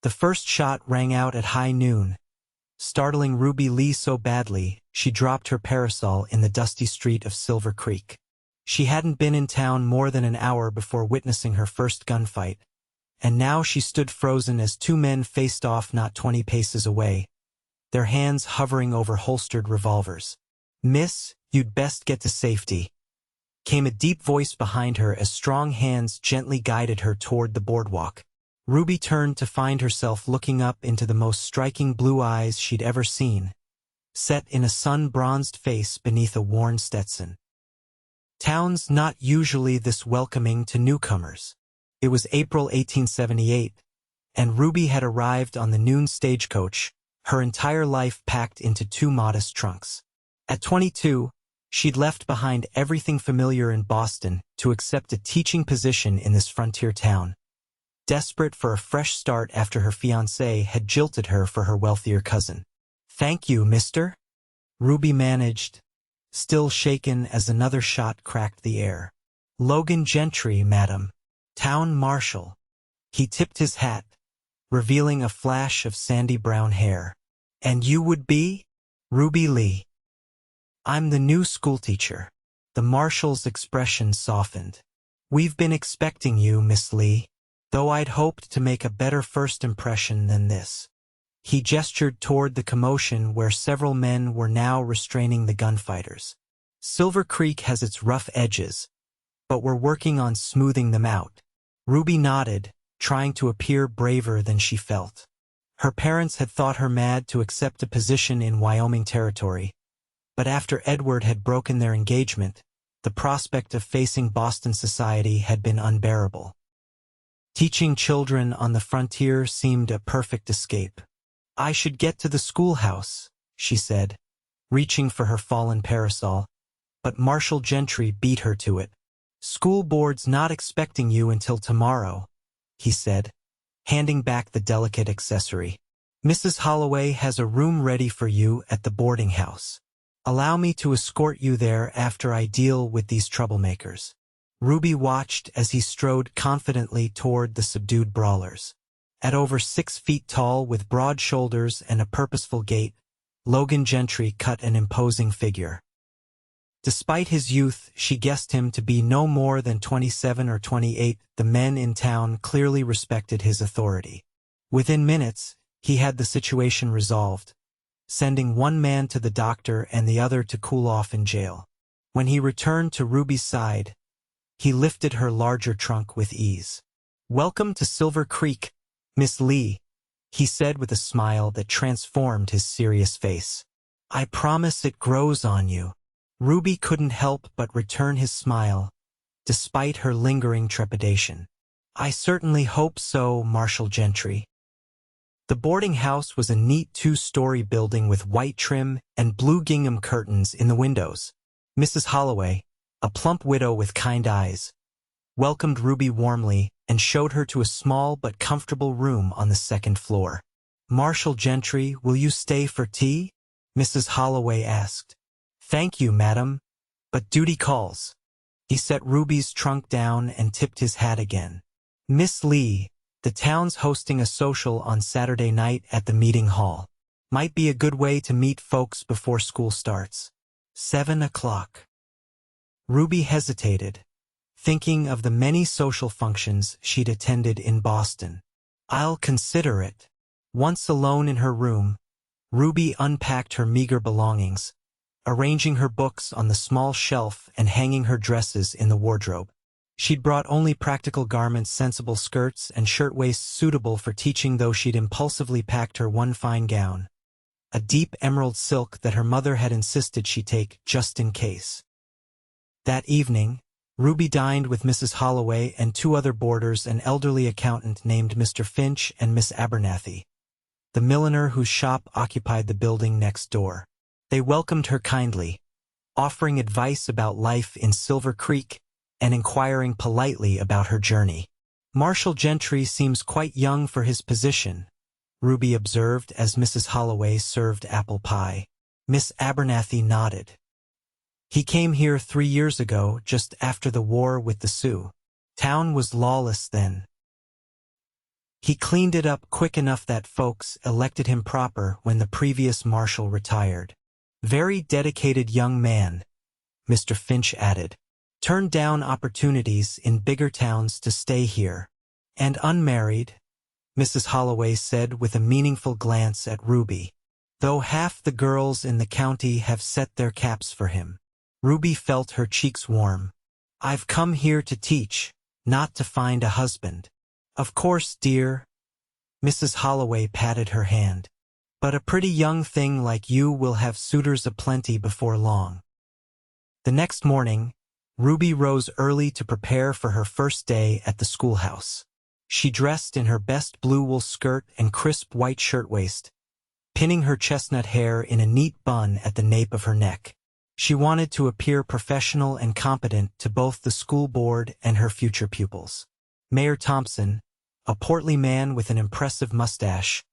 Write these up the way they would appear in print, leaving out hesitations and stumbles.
The first shot rang out at high noon, startling Ruby Lee so badly she dropped her parasol in the dusty street of Silver Creek. She hadn't been in town more than an hour before witnessing her first gunfight, and now she stood frozen as two men faced off not 20 paces away, their hands hovering over holstered revolvers. "Miss, you'd best get to safety," came a deep voice behind her as strong hands gently guided her toward the boardwalk. Ruby turned to find herself looking up into the most striking blue eyes she'd ever seen, set in a sun-bronzed face beneath a worn Stetson. Town's not usually this welcoming to newcomers. It was April 1878, and Ruby had arrived on the noon stagecoach, her entire life packed into two modest trunks. At 22, she'd left behind everything familiar in Boston to accept a teaching position in this frontier town, desperate for a fresh start after her fiancé had jilted her for her wealthier cousin. "Thank you, mister," Ruby managed, still shaken as another shot cracked the air. "Logan Gentry, madam. Town marshal." He tipped his hat, revealing a flash of sandy brown hair. "And you would be?" "Ruby Lee. I'm the new schoolteacher." The marshal's expression softened. "We've been expecting you, Miss Lee, though I'd hoped to make a better first impression than this." He gestured toward the commotion where several men were now restraining the gunfighters. "Silver Creek has its rough edges, but we're working on smoothing them out." Ruby nodded, trying to appear braver than she felt. Her parents had thought her mad to accept a position in Wyoming Territory, but after Edward had broken their engagement, the prospect of facing Boston society had been unbearable. Teaching children on the frontier seemed a perfect escape. "I should get to the schoolhouse," she said, reaching for her fallen parasol, but Marshal Gentry beat her to it. "School board's not expecting you until tomorrow," he said, handing back the delicate accessory. "Mrs. Holloway has a room ready for you at the boarding house. Allow me to escort you there after I deal with these troublemakers." Ruby watched as he strode confidently toward the subdued brawlers. At over 6 feet tall with broad shoulders and a purposeful gait, Logan Gentry cut an imposing figure. Despite his youth, she guessed him to be no more than 27 or 28. The men in town clearly respected his authority. Within minutes, he had the situation resolved, sending one man to the doctor and the other to cool off in jail. When he returned to Ruby's side, he lifted her larger trunk with ease. "Welcome to Silver Creek, Miss Lee," he said with a smile that transformed his serious face. "I promise it grows on you." Ruby couldn't help but return his smile, despite her lingering trepidation. "I certainly hope so, Marshal Gentry." The boarding house was a neat 2-story building with white trim and blue gingham curtains in the windows. Mrs. Holloway, a plump widow with kind eyes, welcomed Ruby warmly and showed her to a small but comfortable room on the second floor. "Marshal Gentry, will you stay for tea?" Mrs. Holloway asked. "Thank you, madam, but duty calls." He set Ruby's trunk down and tipped his hat again. "Miss Lee, the town's hosting a social on Saturday night at the meeting hall. Might be a good way to meet folks before school starts." 7 o'clock. Ruby hesitated, thinking of the many social functions she'd attended in Boston. "I'll consider it." Once alone in her room, Ruby unpacked her meager belongings, arranging her books on the small shelf and hanging her dresses in the wardrobe. She'd brought only practical garments, sensible skirts, and shirtwaists suitable for teaching, though she'd impulsively packed her one fine gown, a deep emerald silk that her mother had insisted she take just in case. That evening, Ruby dined with Mrs. Holloway and 2 other boarders, an elderly accountant named Mr. Finch and Miss Abernathy, the milliner whose shop occupied the building next door. They welcomed her kindly, offering advice about life in Silver Creek and inquiring politely about her journey. "Marshal Gentry seems quite young for his position," Ruby observed as Mrs. Holloway served apple pie. Miss Abernathy nodded. "He came here 3 years ago, just after the war with the Sioux. Town was lawless then." He cleaned it up quick enough that folks elected him proper when the previous marshal retired. Very dedicated young man, Mr. Finch added. Turned down opportunities in bigger towns to stay here. And unmarried, Mrs. Holloway said with a meaningful glance at Ruby. Though half the girls in the county have set their caps for him. Ruby felt her cheeks warm. I've come here to teach, not to find a husband. Of course, dear. Mrs. Holloway patted her hand. But a pretty young thing like you will have suitors aplenty before long. The next morning, Ruby rose early to prepare for her first day at the schoolhouse. She dressed in her best blue wool skirt and crisp white shirtwaist, pinning her chestnut hair in a neat bun at the nape of her neck. She wanted to appear professional and competent to both the school board and her future pupils. Mayor Thompson, a portly man with an impressive mustache,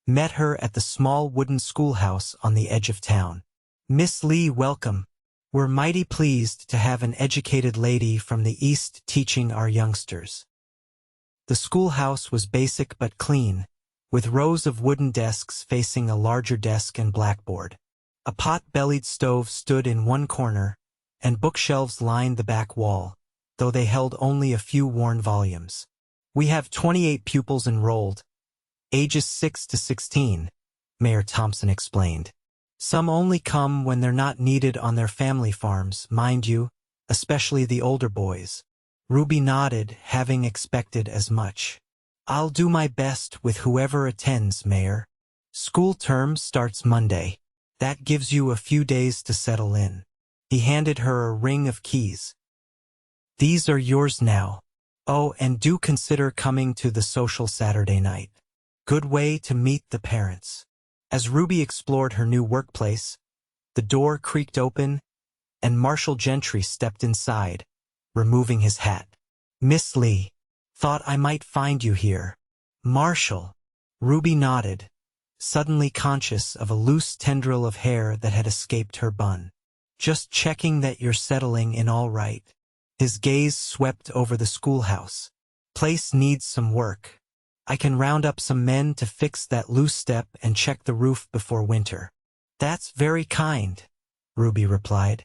met her at the small wooden schoolhouse on the edge of town. Miss Lee, welcome. We're mighty pleased to have an educated lady from the East teaching our youngsters. The schoolhouse was basic but clean, with rows of wooden desks facing a larger desk and blackboard. A pot-bellied stove stood in one corner, and bookshelves lined the back wall, though they held only a few worn volumes. We have 28 pupils enrolled, ages 6 to 16, Mayor Thompson explained. Some only come when they're not needed on their family farms, mind you, especially the older boys. Ruby nodded, having expected as much. I'll do my best with whoever attends, Mayor. School term starts Monday. That gives you a few days to settle in. He handed her a ring of keys. These are yours now. Oh, and do consider coming to the social Saturday night. Good way to meet the parents. As Ruby explored her new workplace, the door creaked open, and Marshal Gentry stepped inside, removing his hat. Miss Lee, thought I might find you here. Marshal. Ruby nodded, suddenly conscious of a loose tendril of hair that had escaped her bun. Just checking that you're settling in all right. His gaze swept over the schoolhouse. Place needs some work. I can round up some men to fix that loose step and check the roof before winter. That's very kind, Ruby replied.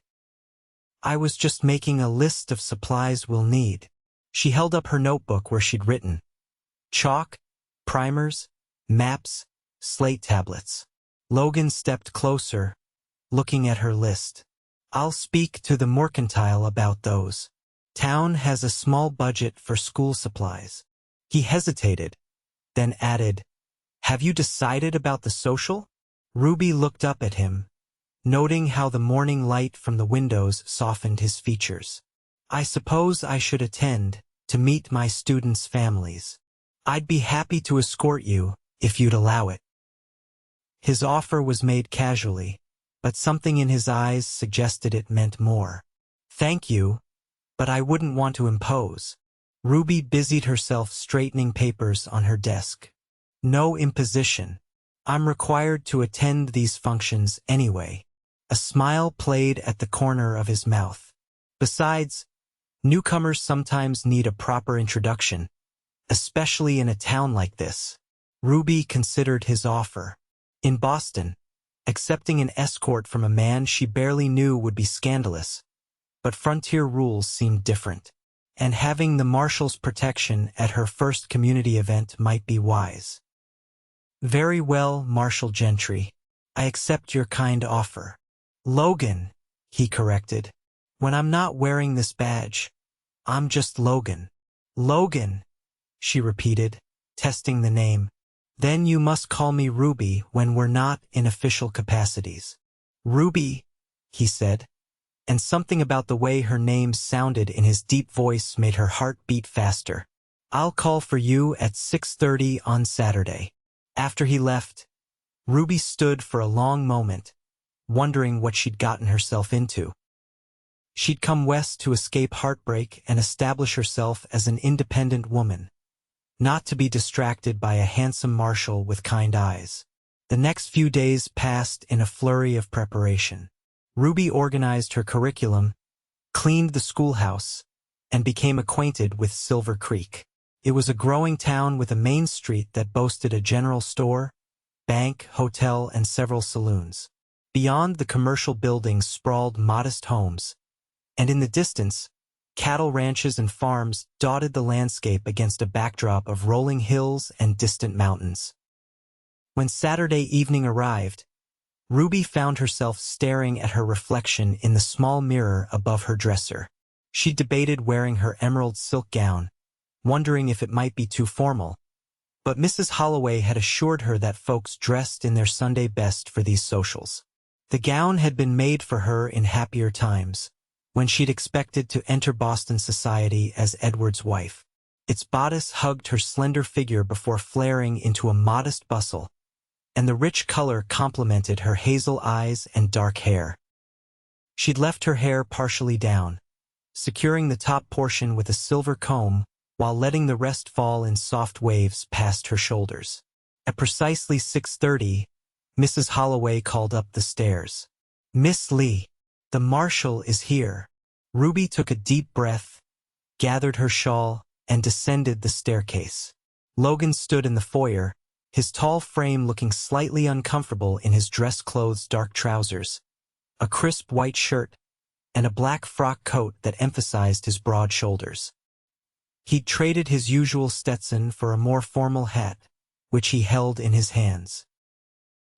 I was just making a list of supplies we'll need. She held up her notebook where she'd written chalk, primers, maps, slate tablets. Logan stepped closer, looking at her list. I'll speak to the mercantile about those. Town has a small budget for school supplies. He hesitated, then added, Have you decided about the social? Ruby looked up at him, noting how the morning light from the windows softened his features. I suppose I should attend to meet my students' families. I'd be happy to escort you, if you'd allow it. His offer was made casually, but something in his eyes suggested it meant more. Thank you, but I wouldn't want to impose. Ruby busied herself straightening papers on her desk. No imposition. I'm required to attend these functions anyway. A smile played at the corner of his mouth. Besides, newcomers sometimes need a proper introduction, especially in a town like this. Ruby considered his offer. In Boston, accepting an escort from a man she barely knew would be scandalous, but frontier rules seemed different, and having the marshal's protection at her first community event might be wise. Very well, Marshal Gentry. I accept your kind offer. Logan, he corrected. When I'm not wearing this badge, I'm just Logan. Logan, she repeated, testing the name. Then you must call me Ruby when we're not in official capacities. Ruby, he said, and something about the way her name sounded in his deep voice made her heart beat faster. I'll call for you at 6:30 on Saturday. After he left, Ruby stood for a long moment, wondering what she'd gotten herself into. She'd come west to escape heartbreak and establish herself as an independent woman, not to be distracted by a handsome marshal with kind eyes. The next few days passed in a flurry of preparation. Ruby organized her curriculum, cleaned the schoolhouse, and became acquainted with Silver Creek. It was a growing town with a main street that boasted a general store, bank, hotel, and several saloons. Beyond the commercial buildings sprawled modest homes, and in the distance, cattle ranches and farms dotted the landscape against a backdrop of rolling hills and distant mountains. When Saturday evening arrived, Ruby found herself staring at her reflection in the small mirror above her dresser. She debated wearing her emerald silk gown, wondering if it might be too formal, but Mrs. Holloway had assured her that folks dressed in their Sunday best for these socials. The gown had been made for her in happier times, when she'd expected to enter Boston society as Edward's wife. Its bodice hugged her slender figure before flaring into a modest bustle, and the rich color complemented her hazel eyes and dark hair. She'd left her hair partially down, securing the top portion with a silver comb while letting the rest fall in soft waves past her shoulders. At precisely 6:30, Mrs. Holloway called up the stairs. "Miss Lee, the marshal is here." Ruby took a deep breath, gathered her shawl, and descended the staircase. Logan stood in the foyer, his tall frame looking slightly uncomfortable in his dress clothes, dark trousers, a crisp white shirt, and a black frock coat that emphasized his broad shoulders. He'd traded his usual Stetson for a more formal hat, which he held in his hands.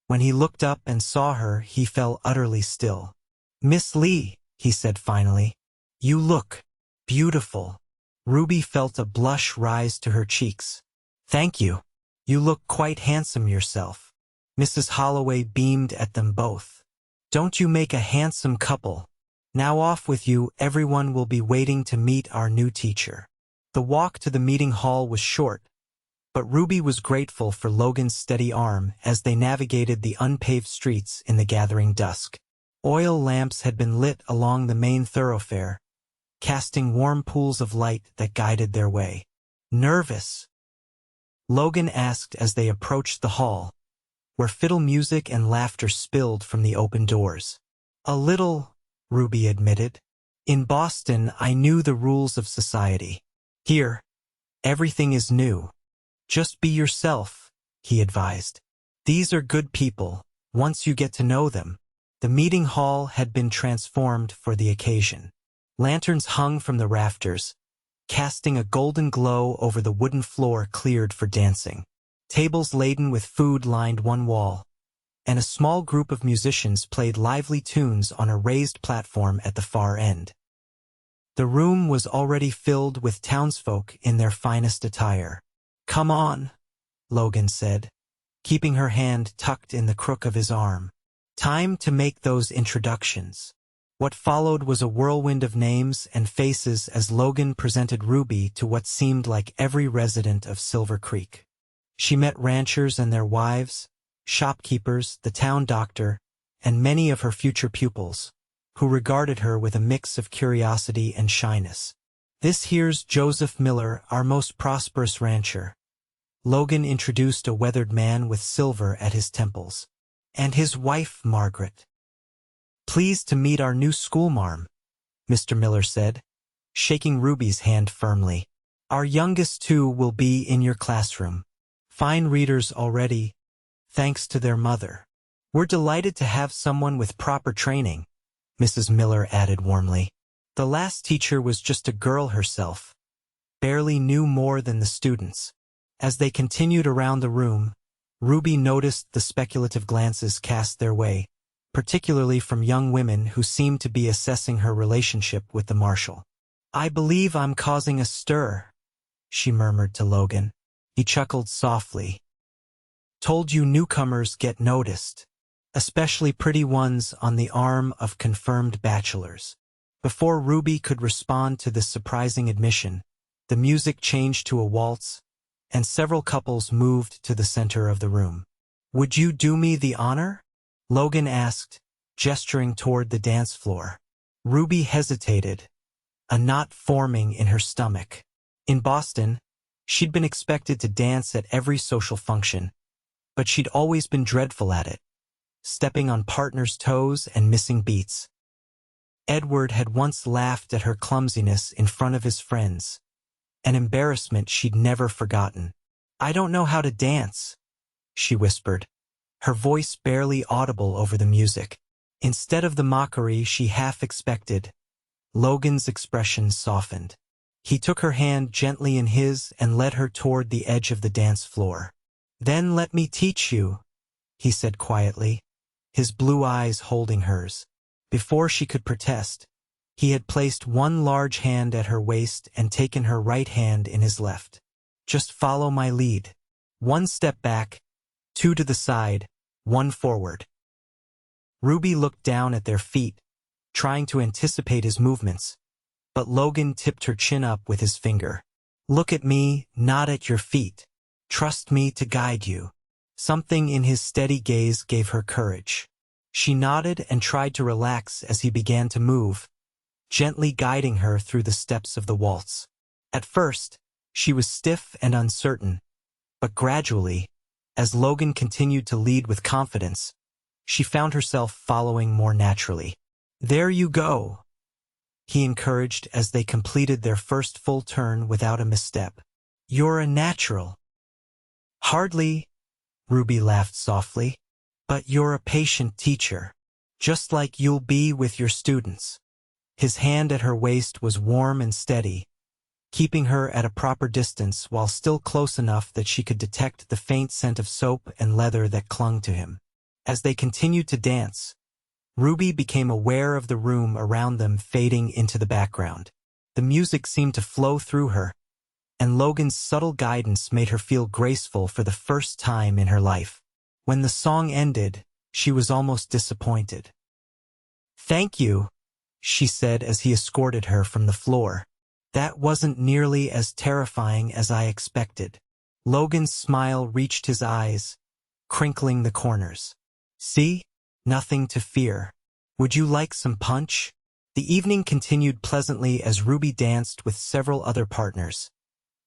When he looked up and saw her, he fell utterly still. "Miss Lee," he said finally, "you look beautiful." Ruby felt a blush rise to her cheeks. "Thank you. You look quite handsome yourself." Mrs. Holloway beamed at them both. "Don't you make a handsome couple? Now off with you, everyone will be waiting to meet our new teacher." The walk to the meeting hall was short, but Ruby was grateful for Logan's steady arm as they navigated the unpaved streets in the gathering dusk. Oil lamps had been lit along the main thoroughfare, casting warm pools of light that guided their way. "Nervous?" Logan asked as they approached the hall, where fiddle music and laughter spilled from the open doors. "A little," Ruby admitted. "In Boston, I knew the rules of society. Here, everything is new. Just be yourself," he advised. "These are good people, once you get to know them." The meeting hall had been transformed for the occasion. Lanterns hung from the rafters, casting a golden glow over the wooden floor cleared for dancing. Tables laden with food lined one wall, and a small group of musicians played lively tunes on a raised platform at the far end. The room was already filled with townsfolk in their finest attire. "Come on," Logan said, keeping her hand tucked in the crook of his arm. "Time to make those introductions." What followed was a whirlwind of names and faces as Logan presented Ruby to what seemed like every resident of Silver Creek. She met ranchers and their wives, shopkeepers, the town doctor, and many of her future pupils, who regarded her with a mix of curiosity and shyness. "This here's Joseph Miller, our most prosperous rancher." Logan introduced a weathered man with silver at his temples. "And his wife, Margaret." "Pleased to meet our new schoolmarm," Mr. Miller said, shaking Ruby's hand firmly. "Our youngest two will be in your classroom. Fine readers already, thanks to their mother. We're delighted to have someone with proper training," Mrs. Miller added warmly. The last teacher was just a girl herself, barely knew more than the students. As they continued around the room, Ruby noticed the speculative glances cast their way, particularly from young women who seemed to be assessing her relationship with the marshal. "I believe I'm causing a stir," she murmured to Logan. He chuckled softly. "Told you newcomers get noticed, especially pretty ones on the arm of confirmed bachelors." Before Ruby could respond to this surprising admission, the music changed to a waltz, and several couples moved to the center of the room. "Would you do me the honor?" Logan asked, gesturing toward the dance floor. Ruby hesitated, a knot forming in her stomach. In Boston, she'd been expected to dance at every social function, but she'd always been dreadful at it, stepping on partners' toes and missing beats. Edward had once laughed at her clumsiness in front of his friends, an embarrassment she'd never forgotten. "I don't know how to dance," she whispered, her voice barely audible over the music. Instead of the mockery she half expected, Logan's expression softened. He took her hand gently in his and led her toward the edge of the dance floor. "Then let me teach you," he said quietly, his blue eyes holding hers. Before she could protest, he had placed one large hand at her waist and taken her right hand in his left. "Just follow my lead. One step back, two to the side, one forward." Ruby looked down at their feet, trying to anticipate his movements, but Logan tipped her chin up with his finger. "Look at me, not at your feet. Trust me to guide you." Something in his steady gaze gave her courage. She nodded and tried to relax as he began to move, gently guiding her through the steps of the waltz. At first, she was stiff and uncertain, but gradually, as Logan continued to lead with confidence, she found herself following more naturally. "There you go," he encouraged as they completed their first full turn without a misstep. "You're a natural." "Hardly," Ruby laughed softly, "but you're a patient teacher, just like you'll be with your students." His hand at her waist was warm and steady, keeping her at a proper distance while still close enough that she could detect the faint scent of soap and leather that clung to him. As they continued to dance, Ruby became aware of the room around them fading into the background. The music seemed to flow through her, and Logan's subtle guidance made her feel graceful for the first time in her life. When the song ended, she was almost disappointed. "Thank you," she said as he escorted her from the floor. "That wasn't nearly as terrifying as I expected." Logan's smile reached his eyes, crinkling the corners. "See? Nothing to fear. Would you like some punch?" The evening continued pleasantly as Ruby danced with several other partners,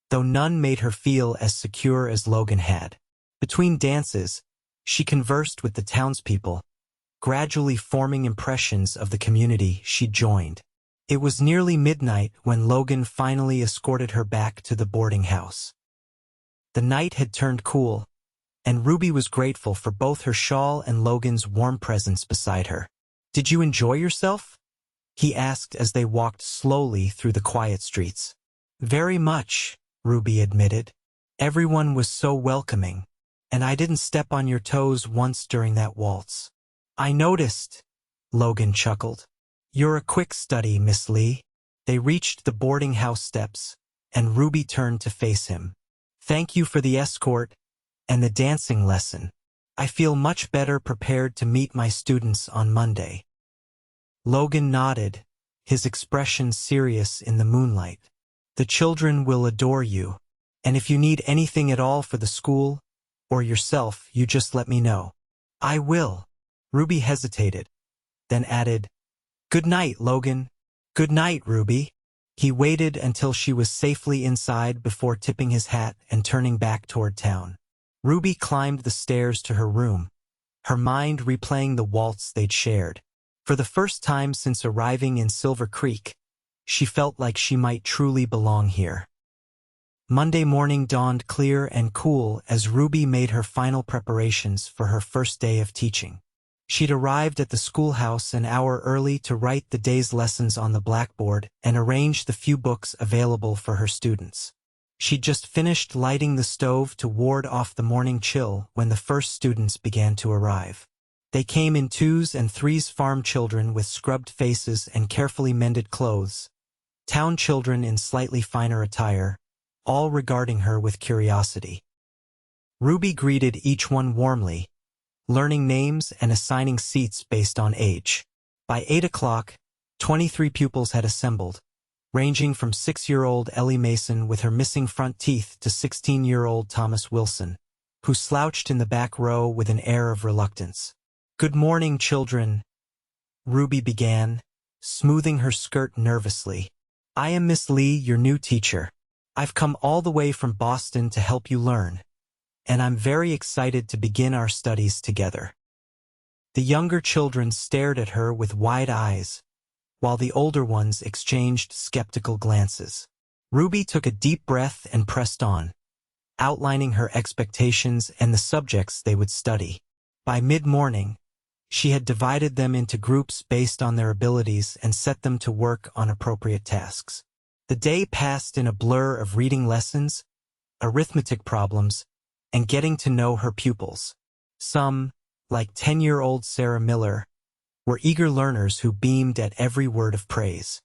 though none made her feel as secure as Logan had. Between dances, she conversed with the townspeople, gradually forming impressions of the community she joined. It was nearly midnight when Logan finally escorted her back to the boarding house. The night had turned cool, and Ruby was grateful for both her shawl and Logan's warm presence beside her. "Did you enjoy yourself?" he asked as they walked slowly through the quiet streets. "Very much," Ruby admitted. "Everyone was so welcoming, and I didn't step on your toes once during that waltz." "I noticed," Logan chuckled. "You're a quick study, Miss Lee." They reached the boarding house steps, and Ruby turned to face him. "Thank you for the escort and the dancing lesson. I feel much better prepared to meet my students on Monday." Logan nodded, his expression serious in the moonlight. "The children will adore you, and if you need anything at all for the school or yourself, you just let me know." "I will." Ruby hesitated, then added, "Good night, Logan." "Good night, Ruby." He waited until she was safely inside before tipping his hat and turning back toward town. Ruby climbed the stairs to her room, her mind replaying the waltz they'd shared. For the first time since arriving in Silver Creek, she felt like she might truly belong here. Monday morning dawned clear and cool as Ruby made her final preparations for her first day of teaching. She'd arrived at the schoolhouse an hour early to write the day's lessons on the blackboard and arrange the few books available for her students. She'd just finished lighting the stove to ward off the morning chill when the first students began to arrive. They came in twos and threes, farm children with scrubbed faces and carefully mended clothes, town children in slightly finer attire, all regarding her with curiosity. Ruby greeted each one warmly, learning names and assigning seats based on age. By 8 o'clock, 23 pupils had assembled, ranging from 6-year-old Ellie Mason with her missing front teeth to 16-year-old Thomas Wilson, who slouched in the back row with an air of reluctance. "Good morning, children," Ruby began, smoothing her skirt nervously. "I am Miss Lee, your new teacher. I've come all the way from Boston to help you learn, and I'm very excited to begin our studies together." The younger children stared at her with wide eyes, while the older ones exchanged skeptical glances. Ruby took a deep breath and pressed on, outlining her expectations and the subjects they would study. By mid-morning, she had divided them into groups based on their abilities and set them to work on appropriate tasks. The day passed in a blur of reading lessons, arithmetic problems, and getting to know her pupils. Some, like 10-year-old Sarah Miller, were eager learners who beamed at every word of praise.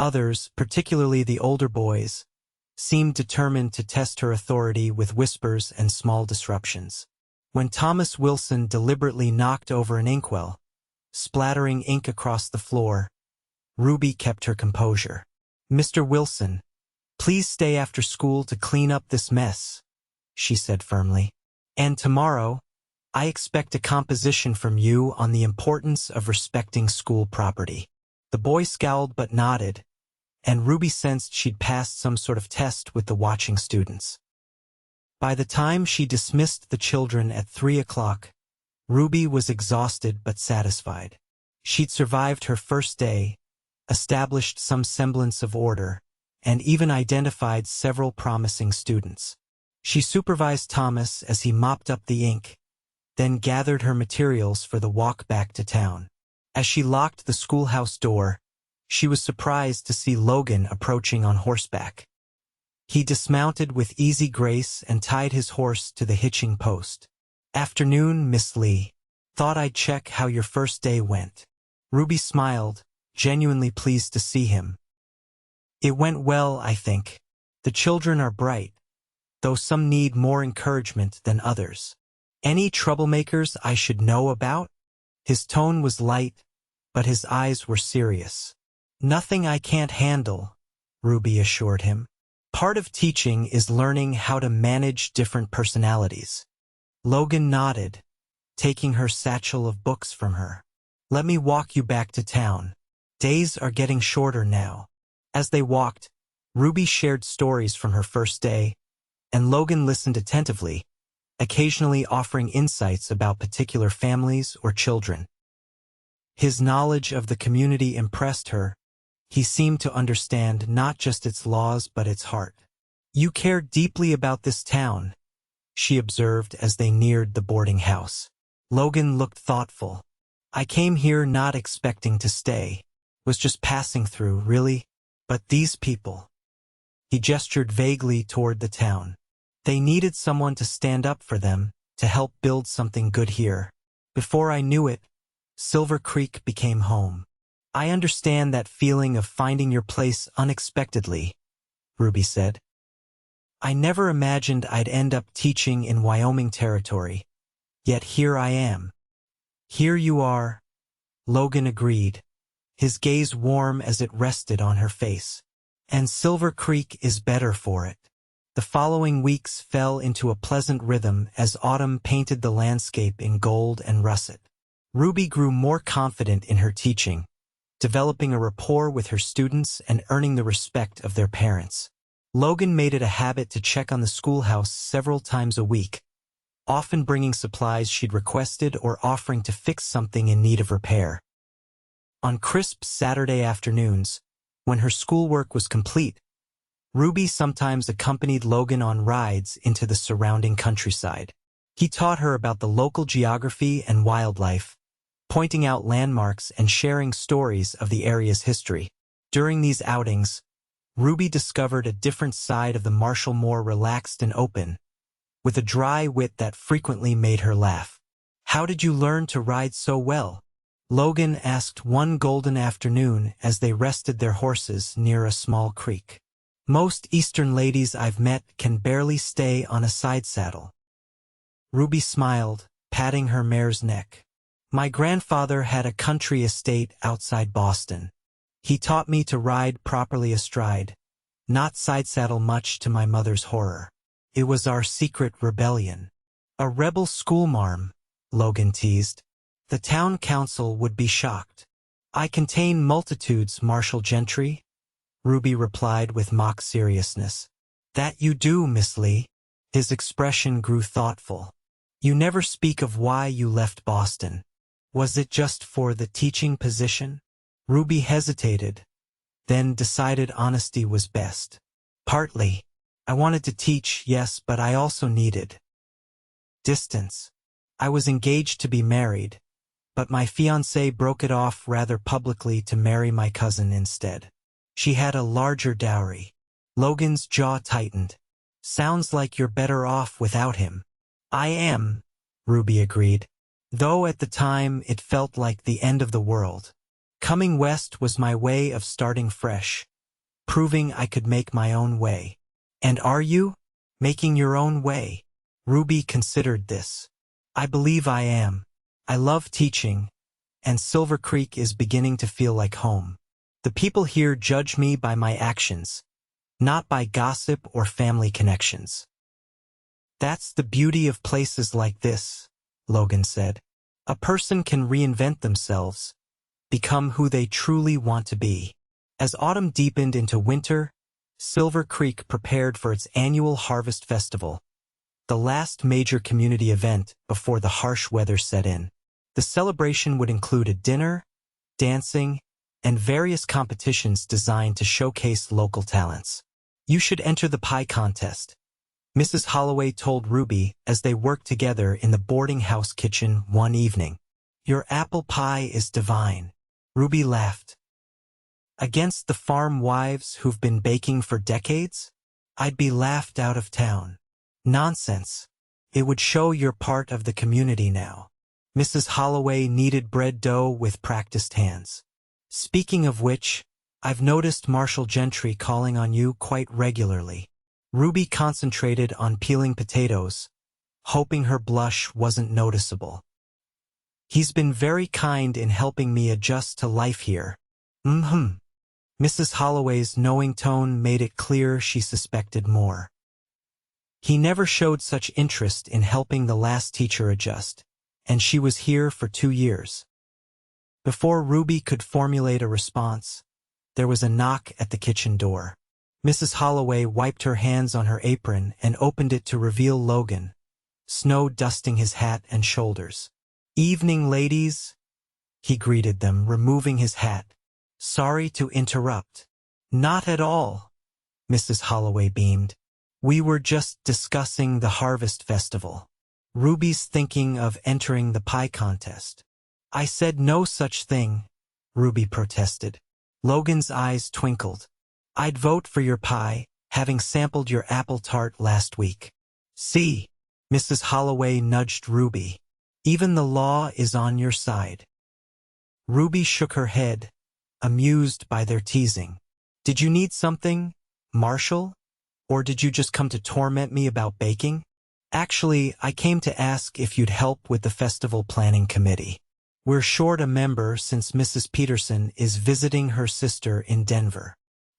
Others, particularly the older boys, seemed determined to test her authority with whispers and small disruptions. When Thomas Wilson deliberately knocked over an inkwell, splattering ink across the floor, Ruby kept her composure. "Mr. Wilson, please stay after school to clean up this mess," she said firmly. "And tomorrow, I expect a composition from you on the importance of respecting school property." The boy scowled but nodded, and Ruby sensed she'd passed some sort of test with the watching students. By the time she dismissed the children at 3 o'clock, Ruby was exhausted but satisfied. She'd survived her first day, established some semblance of order, and even identified several promising students. She supervised Thomas as he mopped up the ink, then gathered her materials for the walk back to town. As she locked the schoolhouse door, she was surprised to see Logan approaching on horseback. He dismounted with easy grace and tied his horse to the hitching post. "Afternoon, Miss Lee. Thought I'd check how your first day went." Ruby smiled, genuinely pleased to see him. "It went well, I think. The children are bright, though some need more encouragement than others. Any troublemakers I should know about?" His tone was light, but his eyes were serious. "Nothing I can't handle," Ruby assured him. "Part of teaching is learning how to manage different personalities." Logan nodded, taking her satchel of books from her. "Let me walk you back to town. Days are getting shorter now." As they walked, Ruby shared stories from her first day, and Logan listened attentively, occasionally offering insights about particular families or children. His knowledge of the community impressed her. He seemed to understand not just its laws but its heart. "You care deeply about this town," she observed as they neared the boarding house. Logan looked thoughtful. "I came here not expecting to stay. Was just passing through, really. But these people." He gestured vaguely toward the town. "They needed someone to stand up for them, to help build something good here. Before I knew it, Silver Creek became home." "I understand that feeling of finding your place unexpectedly," Ruby said. "I never imagined I'd end up teaching in Wyoming territory, yet here I am." "Here you are," Logan agreed, his gaze warm as it rested on her face. "And Silver Creek is better for it." The following weeks fell into a pleasant rhythm as autumn painted the landscape in gold and russet. Ruby grew more confident in her teaching, developing a rapport with her students and earning the respect of their parents. Logan made it a habit to check on the schoolhouse several times a week, often bringing supplies she'd requested or offering to fix something in need of repair. On crisp Saturday afternoons, when her schoolwork was complete, Ruby sometimes accompanied Logan on rides into the surrounding countryside. He taught her about the local geography and wildlife, pointing out landmarks and sharing stories of the area's history. During these outings, Ruby discovered a different side of the marshal, more relaxed and open, with a dry wit that frequently made her laugh. "How did you learn to ride so well?" Logan asked one golden afternoon as they rested their horses near a small creek. "Most Eastern ladies I've met can barely stay on a side saddle." Ruby smiled, patting her mare's neck. "My grandfather had a country estate outside Boston. He taught me to ride properly astride, not side saddle, much to my mother's horror. It was our secret rebellion." "A rebel schoolmarm," Logan teased. "The town council would be shocked." "I contain multitudes, Marshal Gentry," Ruby replied with mock seriousness. "That you do, Miss Lee." His expression grew thoughtful. "You never speak of why you left Boston. Was it just for the teaching position?" Ruby hesitated, then decided honesty was best. Partly. I wanted to teach, yes, but I also needed distance. I was engaged to be married, but my fiancé broke it off rather publicly to marry my cousin instead. She had a larger dowry. Logan's jaw tightened. Sounds like you're better off without him. I am, Ruby agreed, though at the time it felt like the end of the world. Coming west was my way of starting fresh, proving I could make my own way. And are you? Making your own way? Ruby considered this. I believe I am. I love teaching, and Silver Creek is beginning to feel like home. The people here judge me by my actions, not by gossip or family connections. That's the beauty of places like this, Logan said. A person can reinvent themselves, become who they truly want to be. As autumn deepened into winter, Silver Creek prepared for its annual Harvest Festival, the last major community event before the harsh weather set in. The celebration would include a dinner, dancing, and various competitions designed to showcase local talents. You should enter the pie contest, Mrs. Holloway told Ruby as they worked together in the boarding house kitchen one evening. Your apple pie is divine. Ruby laughed. Against the farm wives who've been baking for decades? I'd be laughed out of town. Nonsense. It would show you're part of the community now. Mrs. Holloway kneaded bread dough with practiced hands. Speaking of which, I've noticed Marshal Gentry calling on you quite regularly. Ruby concentrated on peeling potatoes, hoping her blush wasn't noticeable. He's been very kind in helping me adjust to life here. Mrs. Holloway's knowing tone made it clear she suspected more. He never showed such interest in helping the last teacher adjust, and she was here for 2 years. Before Ruby could formulate a response, there was a knock at the kitchen door. Mrs. Holloway wiped her hands on her apron and opened it to reveal Logan, snow dusting his hat and shoulders. Evening, ladies, he greeted them, removing his hat. Sorry to interrupt. Not at all, Mrs. Holloway beamed. We were just discussing the Harvest Festival. Ruby's thinking of entering the pie contest. I said no such thing, Ruby protested. Logan's eyes twinkled. I'd vote for your pie, having sampled your apple tart last week. See, Mrs. Holloway nudged Ruby. Even the law is on your side. Ruby shook her head, amused by their teasing. Did you need something, Marshal? Or did you just come to torment me about baking? Actually, I came to ask if you'd help with the festival planning committee. We're short a member since Mrs. Peterson is visiting her sister in Denver.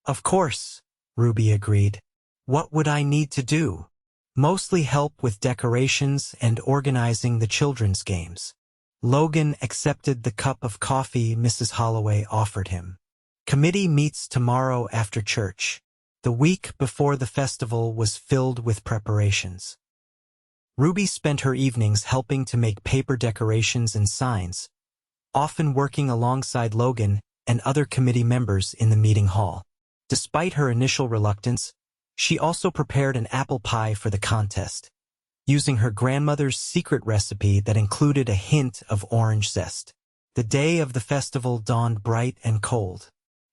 Of course, Ruby agreed. What would I need to do? Mostly help with decorations and organizing the children's games. Logan accepted the cup of coffee Mrs. Holloway offered him. Committee meets tomorrow after church. The week before the festival was filled with preparations. Ruby spent her evenings helping to make paper decorations and signs, often working alongside Logan and other committee members in the meeting hall. Despite her initial reluctance, she also prepared an apple pie for the contest, using her grandmother's secret recipe that included a hint of orange zest. The day of the festival dawned bright and cold.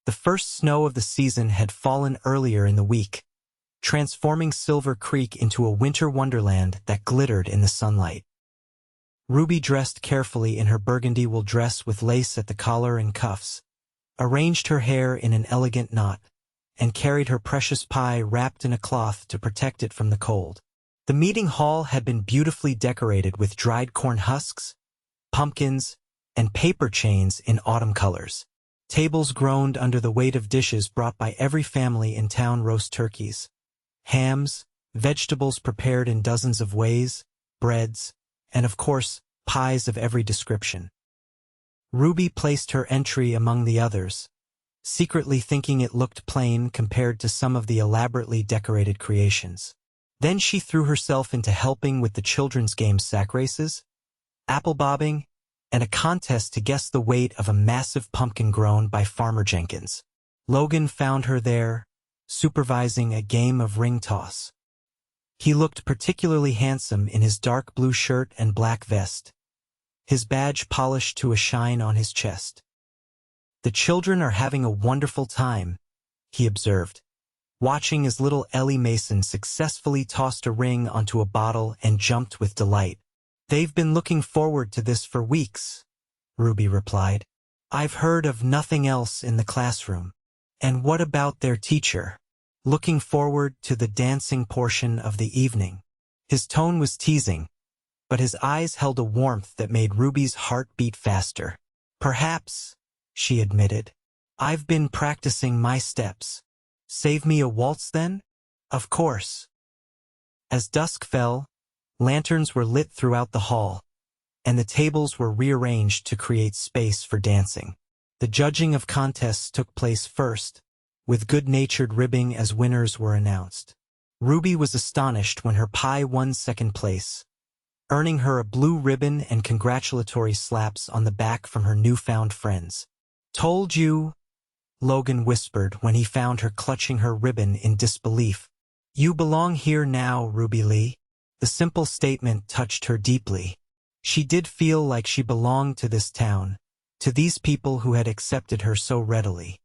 The first snow of the season had fallen earlier in the week, transforming Silver Creek into a winter wonderland that glittered in the sunlight. Ruby dressed carefully in her burgundy wool dress with lace at the collar and cuffs, arranged her hair in an elegant knot, and carried her precious pie wrapped in a cloth to protect it from the cold. The meeting hall had been beautifully decorated with dried corn husks, pumpkins, and paper chains in autumn colors. Tables groaned under the weight of dishes brought by every family in town: roast turkeys, hams, vegetables prepared in dozens of ways, breads, and of course, pies of every description. Ruby placed her entry among the others, secretly thinking it looked plain compared to some of the elaborately decorated creations. Then she threw herself into helping with the children's game sack races, apple bobbing, and a contest to guess the weight of a massive pumpkin grown by Farmer Jenkins. Logan found her there, supervising a game of ring toss. He looked particularly handsome in his dark blue shirt and black vest, his badge polished to a shine on his chest. "The children are having a wonderful time," he observed, watching as little Ellie Mason successfully tossed a ring onto a bottle and jumped with delight. "They've been looking forward to this for weeks," Ruby replied. "I've heard of nothing else in the classroom." "And what about their teacher? Looking forward to the dancing portion of the evening?" His tone was teasing, but his eyes held a warmth that made Ruby's heart beat faster. "Perhaps," she admitted. "I've been practicing my steps." "Save me a waltz, then?" "Of course." As dusk fell, lanterns were lit throughout the hall, and the tables were rearranged to create space for dancing. The judging of contests took place first, with good-natured ribbing as winners were announced. Ruby was astonished when her pie won second place, earning her a blue ribbon and congratulatory slaps on the back from her newfound friends. "Told you," Logan whispered when he found her clutching her ribbon in disbelief. "You belong here now, Ruby Lee." The simple statement touched her deeply. She did feel like she belonged to this town, to these people who had accepted her so readily.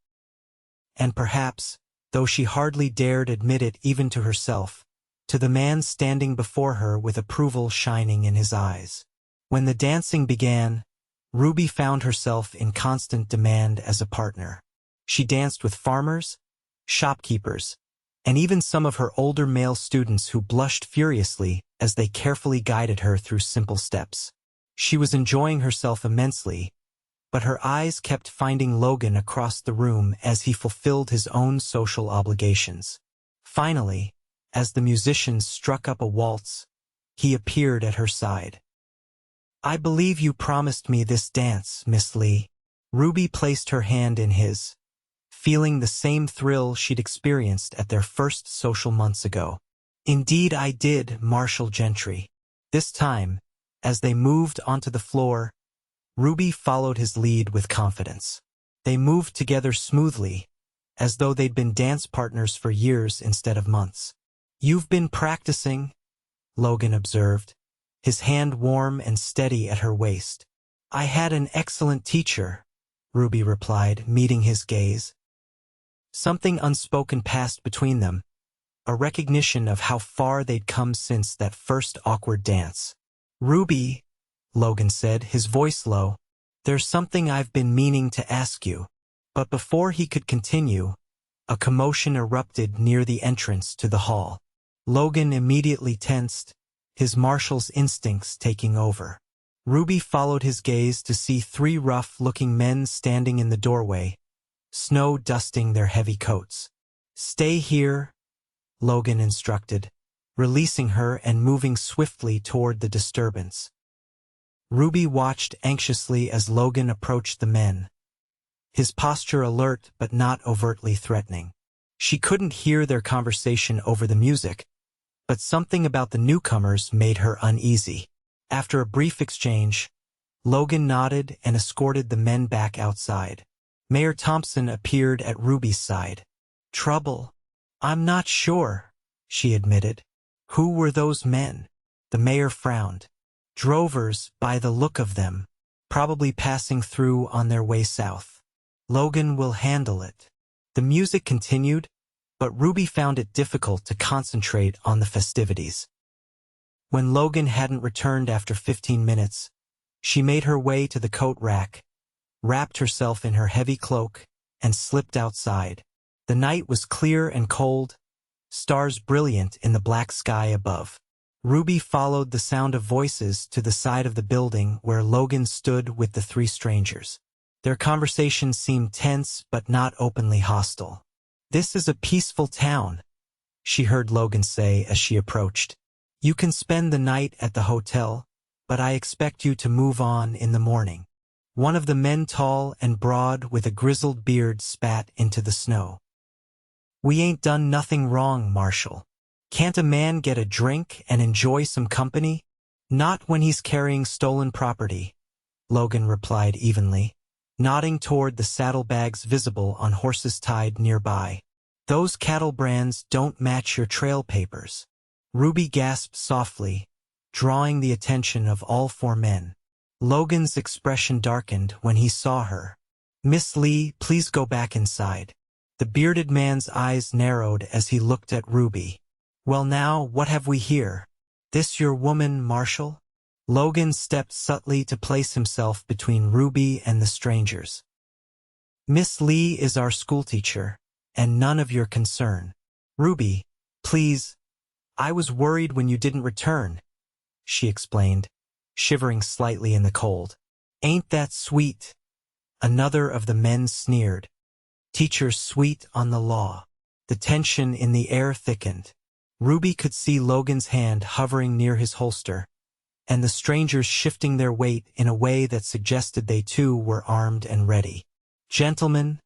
And perhaps, though she hardly dared admit it even to herself, to the man standing before her with approval shining in his eyes. When the dancing began, Ruby found herself in constant demand as a partner. She danced with farmers, shopkeepers, and even some of her older male students who blushed furiously as they carefully guided her through simple steps. She was enjoying herself immensely, but her eyes kept finding Logan across the room as he fulfilled his own social obligations. Finally, as the musicians struck up a waltz, he appeared at her side. "I believe you promised me this dance, Miss Lee." Ruby placed her hand in his, feeling the same thrill she'd experienced at their first social months ago. "Indeed I did, Marshal Gentry." This time, as they moved onto the floor, Ruby followed his lead with confidence. They moved together smoothly, as though they'd been dance partners for years instead of months. "You've been practicing," Logan observed, his hand warm and steady at her waist. "I had an excellent teacher," Ruby replied, meeting his gaze. Something unspoken passed between them, a recognition of how far they'd come since that first awkward dance. "Ruby," Logan said, his voice low, "there's something I've been meaning to ask you." But before he could continue, a commotion erupted near the entrance to the hall. Logan immediately tensed, his marshal's instincts taking over. Ruby followed his gaze to see three rough-looking men standing in the doorway, snow dusting their heavy coats. "Stay here," Logan instructed, releasing her and moving swiftly toward the disturbance. Ruby watched anxiously as Logan approached the men, his posture alert but not overtly threatening. She couldn't hear their conversation over the music, but something about the newcomers made her uneasy. After a brief exchange, Logan nodded and escorted the men back outside. Mayor Thompson appeared at Ruby's side. "Trouble?" "I'm not sure," she admitted. "Who were those men?" The mayor frowned. "Drovers, by the look of them, probably passing through on their way south. Logan will handle it." The music continued, but Ruby found it difficult to concentrate on the festivities. When Logan hadn't returned after 15 minutes, she made her way to the coat rack, wrapped herself in her heavy cloak, and slipped outside. The night was clear and cold, stars brilliant in the black sky above. Ruby followed the sound of voices to the side of the building where Logan stood with the three strangers. Their conversation seemed tense but not openly hostile. "This is a peaceful town," she heard Logan say as she approached. "You can spend the night at the hotel, but I expect you to move on in the morning." One of the men, tall and broad with a grizzled beard, spat into the snow. "We ain't done nothing wrong, Marshal. Can't a man get a drink and enjoy some company?" "Not when he's carrying stolen property," Logan replied evenly. nodding toward the saddlebags visible on horses tied nearby. "Those cattle brands don't match your trail papers." Ruby gasped softly, drawing the attention of all four men. Logan's expression darkened when he saw her. "Miss Lee, please go back inside." The bearded man's eyes narrowed as he looked at Ruby. "Well now, what have we here? This your woman, Marshal?" Logan stepped subtly to place himself between Ruby and the strangers. "Miss Lee is our schoolteacher, and none of your concern. Ruby, please, I was worried when you didn't return," she explained, shivering slightly in the cold. "Ain't that sweet?" Another of the men sneered. "Teacher's sweet on the law." The tension in the air thickened. Ruby could see Logan's hand hovering near his holster, and the strangers shifting their weight in a way that suggested they too were armed and ready. "Gentlemen,"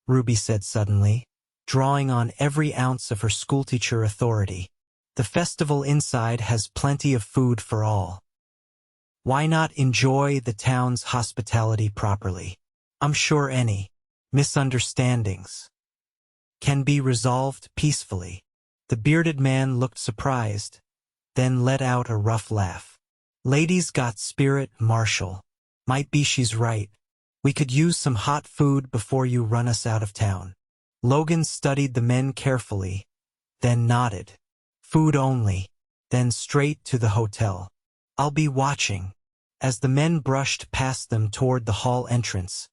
Ruby said suddenly, drawing on every ounce of her schoolteacher authority, "the festival inside has plenty of food for all. Why not enjoy the town's hospitality properly? I'm sure any misunderstandings can be resolved peacefully." The bearded man looked surprised, then let out a rough laugh. "Ladies got spirit, Marshal. Might be she's right. We could use some hot food before you run us out of town." Logan studied the men carefully, then nodded. "Food only, then straight to the hotel. I'll be watching." As the men brushed past them toward the hall entrance,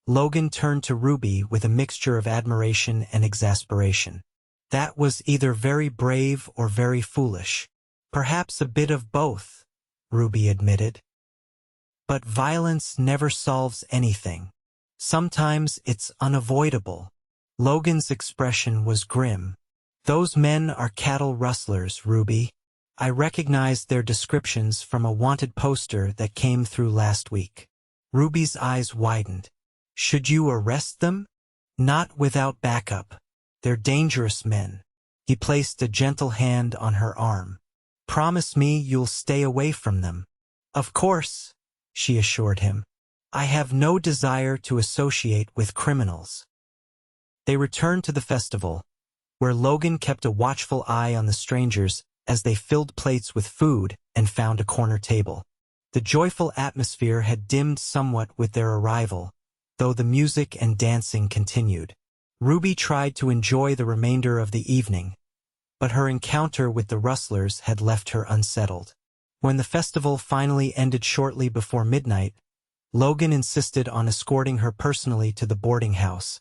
Logan turned to Ruby with a mixture of admiration and exasperation. "That was either very brave or very foolish. Perhaps a bit of both," Ruby admitted. "But violence never solves anything. Sometimes it's unavoidable." Logan's expression was grim. "Those men are cattle rustlers, Ruby. I recognized their descriptions from a wanted poster that came through last week." Ruby's eyes widened. "Should you arrest them?" "Not without backup. They're dangerous men." He placed a gentle hand on her arm. "Promise me you'll stay away from them." "Of course," she assured him. "I have no desire to associate with criminals." They returned to the festival, where Logan kept a watchful eye on the strangers as they filled plates with food and found a corner table. The joyful atmosphere had dimmed somewhat with their arrival, though the music and dancing continued. Ruby tried to enjoy the remainder of the evening, but her encounter with the rustlers had left her unsettled. When the festival finally ended shortly before midnight, Logan insisted on escorting her personally to the boarding house,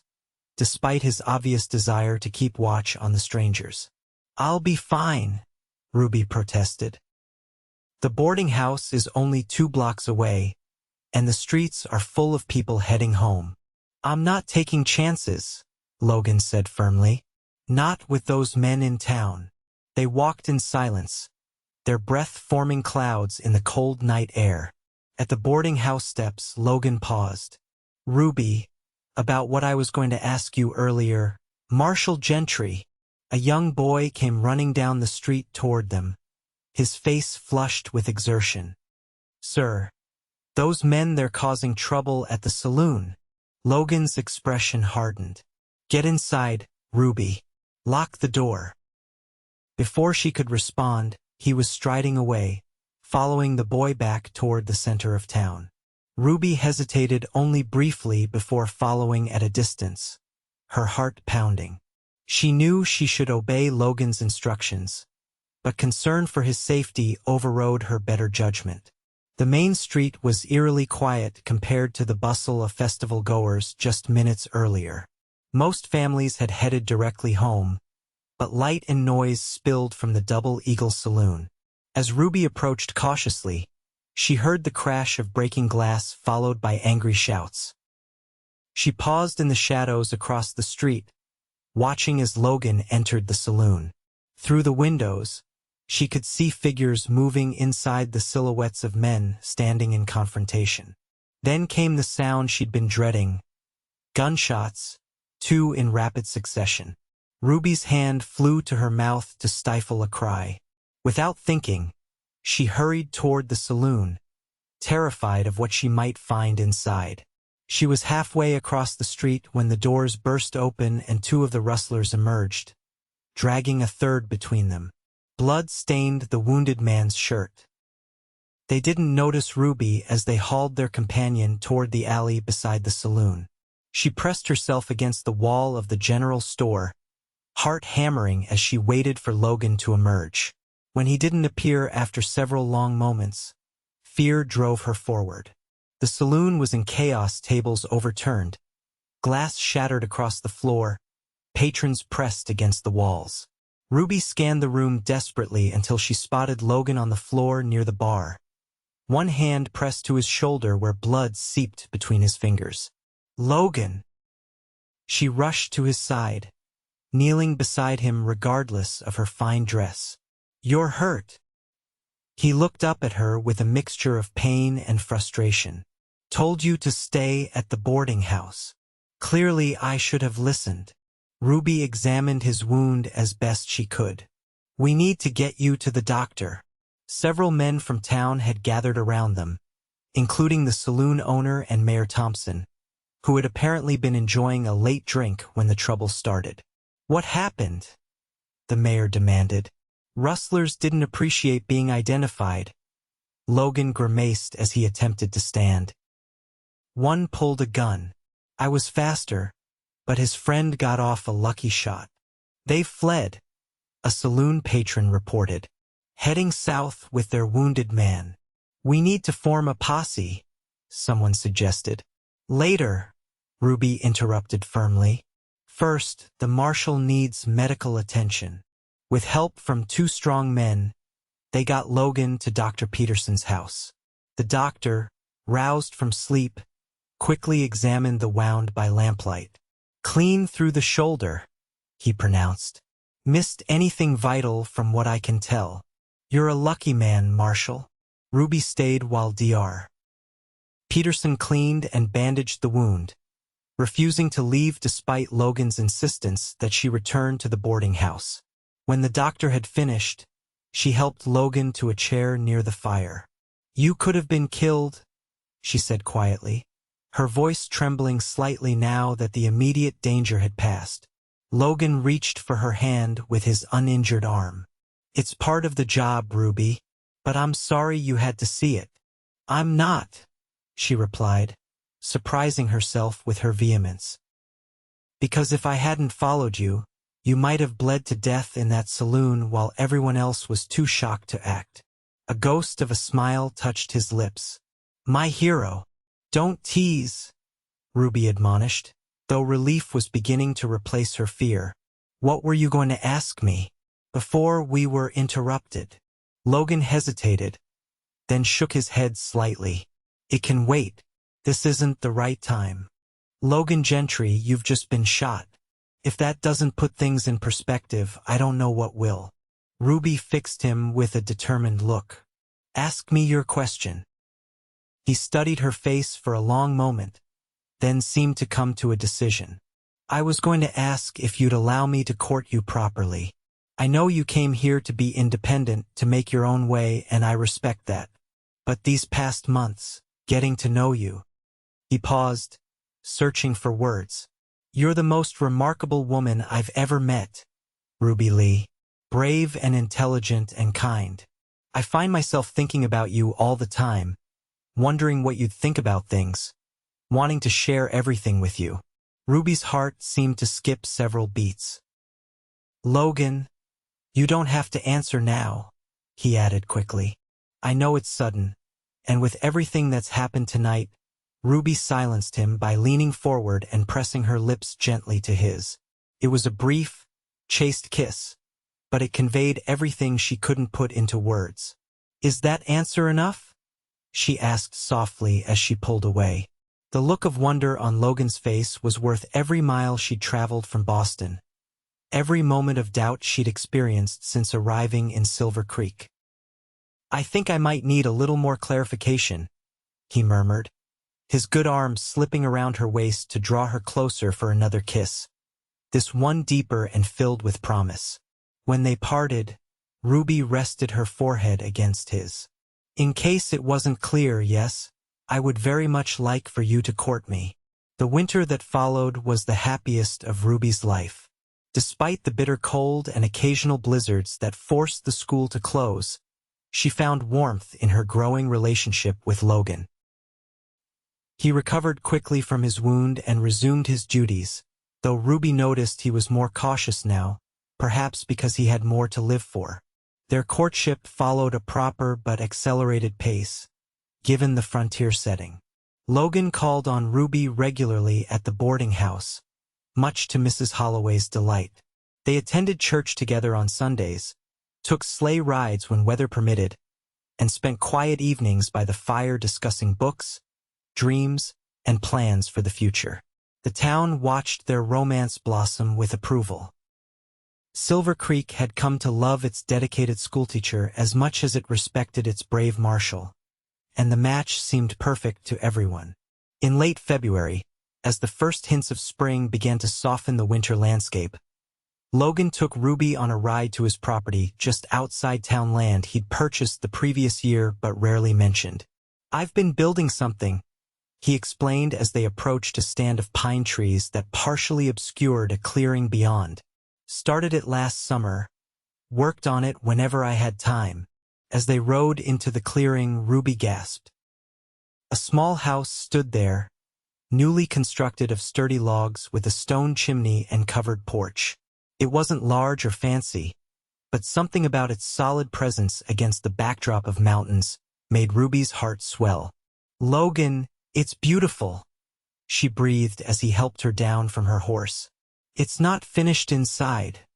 despite his obvious desire to keep watch on the strangers. "I'll be fine," Ruby protested. "The boarding house is only 2 blocks away, and the streets are full of people heading home." "I'm not taking chances," Logan said firmly. "Not with those men in town." They walked in silence, their breath forming clouds in the cold night air. At the boarding house steps, Logan paused. "Ruby, about what I was going to ask you earlier, Marshal Gentry." A young boy came running down the street toward them, his face flushed with exertion. "Sir, those men, they're causing trouble at the saloon." Logan's expression hardened. "Get inside, Ruby. Lock the door." Before she could respond, he was striding away, following the boy back toward the center of town. Ruby hesitated only briefly before following at a distance, her heart pounding. She knew she should obey Logan's instructions, but concern for his safety overrode her better judgment. The main street was eerily quiet compared to the bustle of festival goers just minutes earlier. Most families had headed directly home, but light and noise spilled from the Double Eagle Saloon. As Ruby approached cautiously, she heard the crash of breaking glass followed by angry shouts. She paused in the shadows across the street, watching as Logan entered the saloon. Through the windows, she could see figures moving inside the silhouettes of men standing in confrontation. Then came the sound she'd been dreading. Gunshots, 2 in rapid succession. Ruby's hand flew to her mouth to stifle a cry. Without thinking, she hurried toward the saloon, terrified of what she might find inside. She was halfway across the street when the doors burst open and two of the rustlers emerged, dragging a third between them. Blood stained the wounded man's shirt. They didn't notice Ruby as they hauled their companion toward the alley beside the saloon. She pressed herself against the wall of the general store, heart hammering as she waited for Logan to emerge. When he didn't appear after several long moments, fear drove her forward. The saloon was in chaos, tables overturned, glass shattered across the floor, patrons pressed against the walls. Ruby scanned the room desperately until she spotted Logan on the floor near the bar, one hand pressed to his shoulder where blood seeped between his fingers. "Logan!" She rushed to his side, kneeling beside him regardless of her fine dress. "You're hurt." He looked up at her with a mixture of pain and frustration. "Told you to stay at the boarding house. Clearly I should have listened." Ruby examined his wound as best she could. "We need to get you to the doctor." Several men from town had gathered around them, including the saloon owner and Mayor Thompson, who had apparently been enjoying a late drink when the trouble started. "What happened?" the mayor demanded. Rustlers didn't appreciate being identified. Logan grimaced as he attempted to stand. "One pulled a gun. I was faster, but his friend got off a lucky shot. They fled," a saloon patron reported, "heading south with their wounded man." "We need to form a posse," someone suggested. "Later," Ruby interrupted firmly. "First, the marshal needs medical attention." With help from two strong men, they got Logan to Dr. Peterson's house. The doctor, roused from sleep, quickly examined the wound by lamplight. "Clean through the shoulder," he pronounced. "Missed anything vital from what I can tell. You're a lucky man, Marshal." Ruby stayed while Dr. Peterson cleaned and bandaged the wound, refusing to leave despite Logan's insistence that she return to the boarding house. When the doctor had finished, she helped Logan to a chair near the fire. "You could have been killed," she said quietly, her voice trembling slightly now that the immediate danger had passed. Logan reached for her hand with his uninjured arm. "It's part of the job, Ruby, but I'm sorry you had to see it." "I'm not," she replied, surprising herself with her vehemence. "Because if I hadn't followed you, you might have bled to death in that saloon while everyone else was too shocked to act." A ghost of a smile touched his lips. "My hero." "Don't tease," Ruby admonished, though relief was beginning to replace her fear. "What were you going to ask me?" Before we were interrupted. Logan hesitated, then shook his head slightly. "It can wait. This isn't the right time." "Logan Gentry, you've just been shot. If that doesn't put things in perspective, I don't know what will." Ruby fixed him with a determined look. "Ask me your question." He studied her face for a long moment, then seemed to come to a decision. "I was going to ask if you'd allow me to court you properly. I know you came here to be independent, to make your own way, and I respect that. But these past months, getting to know you." He paused, searching for words. "You're the most remarkable woman I've ever met, Ruby Lee. Brave and intelligent and kind. I find myself thinking about you all the time, wondering what you'd think about things, wanting to share everything with you." Ruby's heart seemed to skip several beats. "Logan, you don't have to answer now," he added quickly. "I know it's sudden, and with everything that's happened tonight," Ruby silenced him by leaning forward and pressing her lips gently to his. It was a brief, chaste kiss, but it conveyed everything she couldn't put into words. "Is that answer enough?" she asked softly as she pulled away. The look of wonder on Logan's face was worth every mile she'd traveled from Boston, every moment of doubt she'd experienced since arriving in Silver Creek. "I think I might need a little more clarification," he murmured, his good arm slipping around her waist to draw her closer for another kiss, this one deeper and filled with promise. When they parted, Ruby rested her forehead against his. "In case it wasn't clear, yes, I would very much like for you to court me." The winter that followed was the happiest of Ruby's life. Despite the bitter cold and occasional blizzards that forced the school to close, she found warmth in her growing relationship with Logan. He recovered quickly from his wound and resumed his duties, though Ruby noticed he was more cautious now, perhaps because he had more to live for. Their courtship followed a proper but accelerated pace, given the frontier setting. Logan called on Ruby regularly at the boarding house, much to Mrs. Holloway's delight. They attended church together on Sundays, took sleigh rides when weather permitted, and spent quiet evenings by the fire discussing books, dreams, and plans for the future. The town watched their romance blossom with approval. Silver Creek had come to love its dedicated schoolteacher as much as it respected its brave marshal, and the match seemed perfect to everyone. In late February, as the first hints of spring began to soften the winter landscape, Logan took Ruby on a ride to his property just outside town, land he'd purchased the previous year but rarely mentioned. "I've been building something," he explained as they approached a stand of pine trees that partially obscured a clearing beyond. "Started it last summer, worked on it whenever I had time." As they rode into the clearing, Ruby gasped. A small house stood there, newly constructed of sturdy logs with a stone chimney and covered porch. It wasn't large or fancy, but something about its solid presence against the backdrop of mountains made Ruby's heart swell. "Logan, it's beautiful," she breathed as he helped her down from her horse. "It's not finished inside,"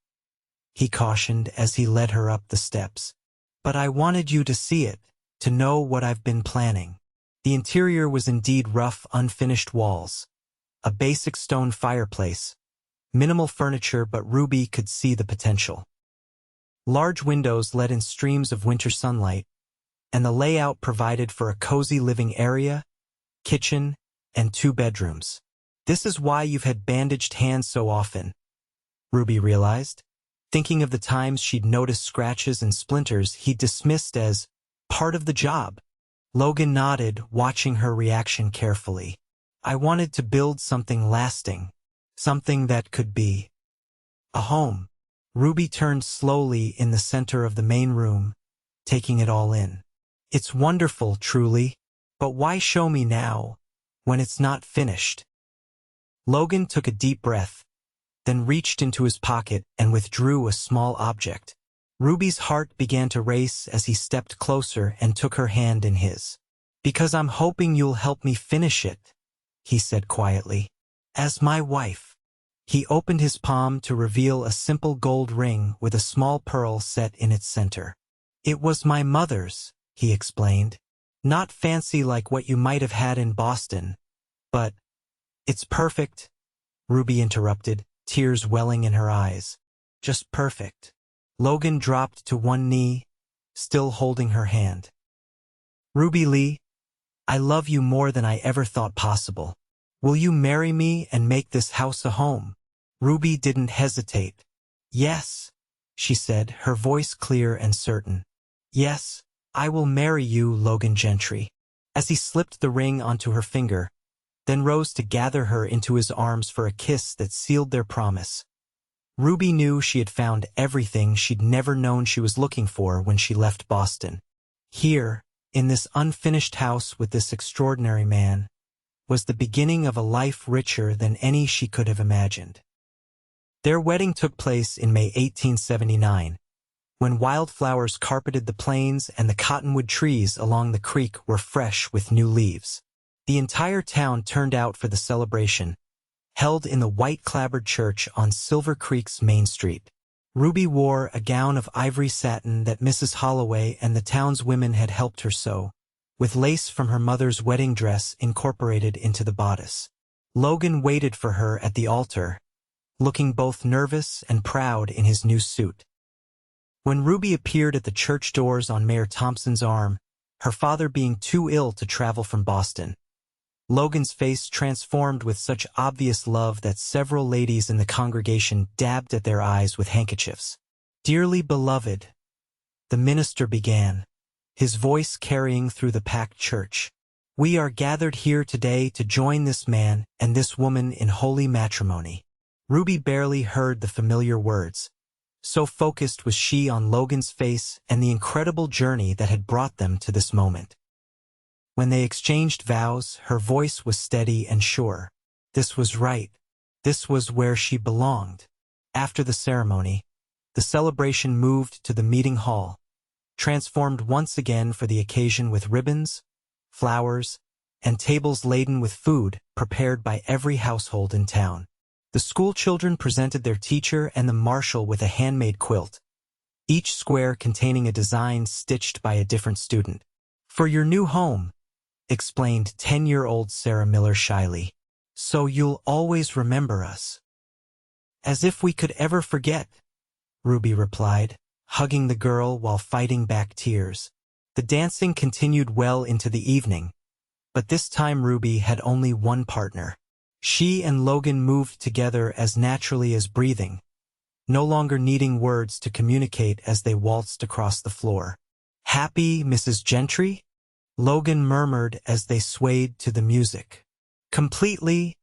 he cautioned as he led her up the steps. "But I wanted you to see it, to know what I've been planning." The interior was indeed rough, unfinished walls, a basic stone fireplace, minimal furniture, but Ruby could see the potential. Large windows let in streams of winter sunlight, and the layout provided for a cozy living area, kitchen, and 2 bedrooms. "This is why you've had bandaged hands so often," Ruby realized, thinking of the times she'd noticed scratches and splinters he dismissed as part of the job. Logan nodded, watching her reaction carefully. "I wanted to build something lasting, something that could be a home." Ruby turned slowly in the center of the main room, taking it all in. "It's wonderful, truly, but why show me now, when it's not finished?" Logan took a deep breath, then reached into his pocket and withdrew a small object. Ruby's heart began to race as he stepped closer and took her hand in his. "Because I'm hoping you'll help me finish it," he said quietly. "As my wife." He opened his palm to reveal a simple gold ring with a small pearl set in its center. "It was my mother's," he explained. "Not fancy like what you might have had in Boston, but it's perfect," Ruby interrupted, tears welling in her eyes. "Just perfect." Logan dropped to one knee, still holding her hand. "Ruby Lee, I love you more than I ever thought possible. Will you marry me and make this house a home?" Ruby didn't hesitate. "Yes," she said, her voice clear and certain. "Yes, I will marry you, Logan Gentry." As he slipped the ring onto her finger, then rose to gather her into his arms for a kiss that sealed their promise, Ruby knew she had found everything she'd never known she was looking for when she left Boston. Here, in this unfinished house with this extraordinary man, was the beginning of a life richer than any she could have imagined. Their wedding took place in May 1879, when wildflowers carpeted the plains and the cottonwood trees along the creek were fresh with new leaves. The entire town turned out for the celebration, held in the white-clapboard church on Silver Creek's Main Street. Ruby wore a gown of ivory satin that Mrs. Holloway and the town's women had helped her sew, with lace from her mother's wedding dress incorporated into the bodice. Logan waited for her at the altar, looking both nervous and proud in his new suit. When Ruby appeared at the church doors on Mayor Thompson's arm, her father being too ill to travel from Boston, Logan's face transformed with such obvious love that several ladies in the congregation dabbed at their eyes with handkerchiefs. "Dearly beloved," the minister began, his voice carrying through the packed church. We are gathered here today to join this man and this woman in holy matrimony. Ruby barely heard the familiar words. So focused was she on Logan's face and the incredible journey that had brought them to this moment. When they exchanged vows, her voice was steady and sure. This was right. This was where she belonged. After the ceremony, the celebration moved to the meeting hall, transformed once again for the occasion with ribbons, flowers, and tables laden with food prepared by every household in town. The school children presented their teacher and the marshal with a handmade quilt, each square containing a design stitched by a different student. "For your new home," explained 10-year-old Sarah Miller shyly. "So you'll always remember us." "As if we could ever forget," Ruby replied, hugging the girl while fighting back tears. The dancing continued well into the evening, but this time Ruby had only one partner. She and Logan moved together as naturally as breathing, no longer needing words to communicate as they waltzed across the floor. "Happy, Mrs. Gentry?" Logan murmured as they swayed to the music. "Completely,"